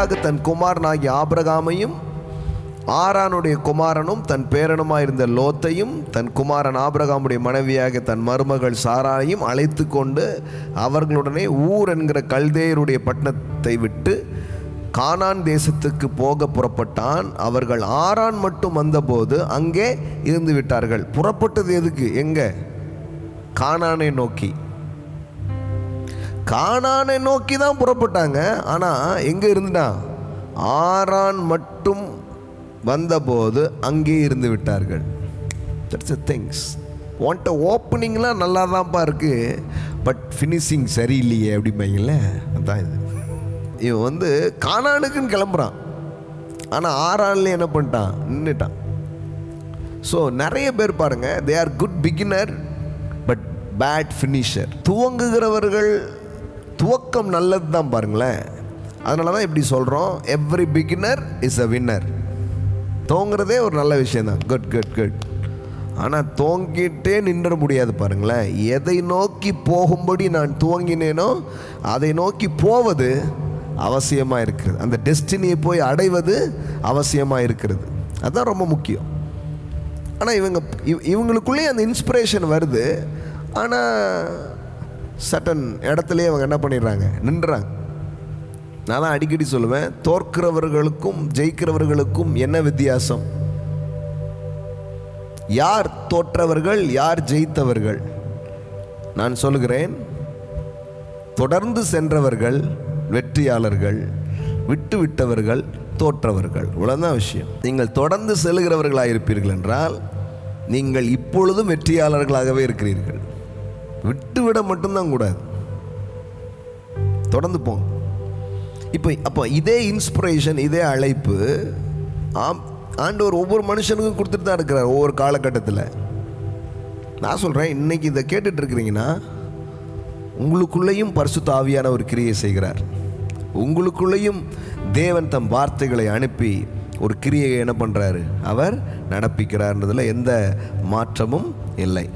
மனைவியாக தன் குமாரனாகிய ஆபிரகாமையும் ஆரானுடைய குமாரனும் தன் பேரனுமாயிருந்த லோத்தையும் தன் குமாரன் ஆபிரகாமுடைய மனைவியாக தன் மருமகள் சாராயையும் அழைத்து கொண்டு அவர்களுடனே ஊர் என்கிற கல்தேயருடைய பட்டணத்தை விட்டு கானான் தேசத்துக்கு போக புறப்பட்டான். அவர்கள் ஆரான் மட்டும் வந்தபோது அங்கே இருந்து விட்டார்கள். புறப்பட்டது எதுக்கு? எங்க? கானானை நோக்கி. கானானை நோக்கி தான் புறப்பட்டாங்க. ஆனால் எங்கே இருந்தான்? ஆரான் மட்டும் வந்தபோது அங்கே இருந்து விட்டார்கள். That's a things. வாண்ட் ஓப்பனிங்லாம் நல்லா தான்ப்பா இருக்கு, பட் ஃபினிஷிங் சரியில்லையே அப்படிம்பாங்கல்ல, அதுதான் இது. இவன் வந்து கானானுக்குன்னு கிளம்புறான், ஆனால் ஆரான்ல என்ன பண்ணிட்டான்? நின்றுட்டான். ஸோ நிறைய பேர் பாருங்க, they are good beginner but bad finisher. துவங்குகிறவர்கள் துவக்கம் நல்லது தான் பாருங்களேன். அதனால தான் இப்படி சொல்கிறோம், every beginner is a winner. துவங்குறதே ஒரு நல்ல விஷயந்தான், குட் குட் குட். ஆனால் துவங்கிட்டே நின்ற முடியாது பாருங்களேன். எதை நோக்கி போகும்படி நான் துவங்கினேனோ அதை நோக்கி போவது அவசியமாக இருக்கிறது. அந்த டெஸ்டினியை போய் அடைவது அவசியமாக இருக்கிறது. அதுதான் ரொம்ப முக்கியம். ஆனால் இவங்களுக்குள்ளேயே அந்த இன்ஸ்பிரேஷன் வருது. ஆனால் சட்டன் இடத்துலையே அவங்க என்ன பண்ணிடுறாங்க? நின்றுறாங்க. நான் தான் அடிக்கடி சொல்லுவேன், தோற்கிறவர்களுக்கும் ஜெயிக்கிறவர்களுக்கும் என்ன வித்தியாசம்? யார் தோற்றவர்கள், யார் ஜெயித்தவர்கள்? நான் சொல்கிறேன், தொடர்ந்து சென்றவர்கள் வெற்றியாளர்கள், விட்டு விட்டவர்கள் தோற்றவர்கள். இவ்வளவுதான் விஷயம். நீங்கள் தொடர்ந்து செல்கிறவர்களாக இருப்பீர்கள் என்றால் நீங்கள் இப்பொழுதும் வெற்றியாளர்களாகவே இருக்கிறீர்கள். விட்டுவிட மட்டும்தான் கூடாது, தொடர்ந்து போங்க. அப்போ இதே இன்ஸ்பிரேஷன், இதே அழைப்பு ஆண்டவர் ஒவ்வொரு மனுஷனுக்கும் கொடுத்துட்டு தான் இருக்கிறார் ஒவ்வொரு காலகட்டத்தில். நான் சொல்கிறேன், இன்னைக்கு இதை கேட்டுட்டு இருக்கிறீங்கன்னா உங்களுக்குள்ளேயும் பரிசுத்த ஆவியான ஒரு கிரியை செய்கிறார். உங்களுக்குள்ளேயும் தேவன் தம் வார்த்தைகளை அனுப்பி ஒரு கிரியை என்ன பண்ணுறாரு? அவர் நடப்பிக்கிறார்ன்றதில் எந்த மாற்றமும் இல்லை.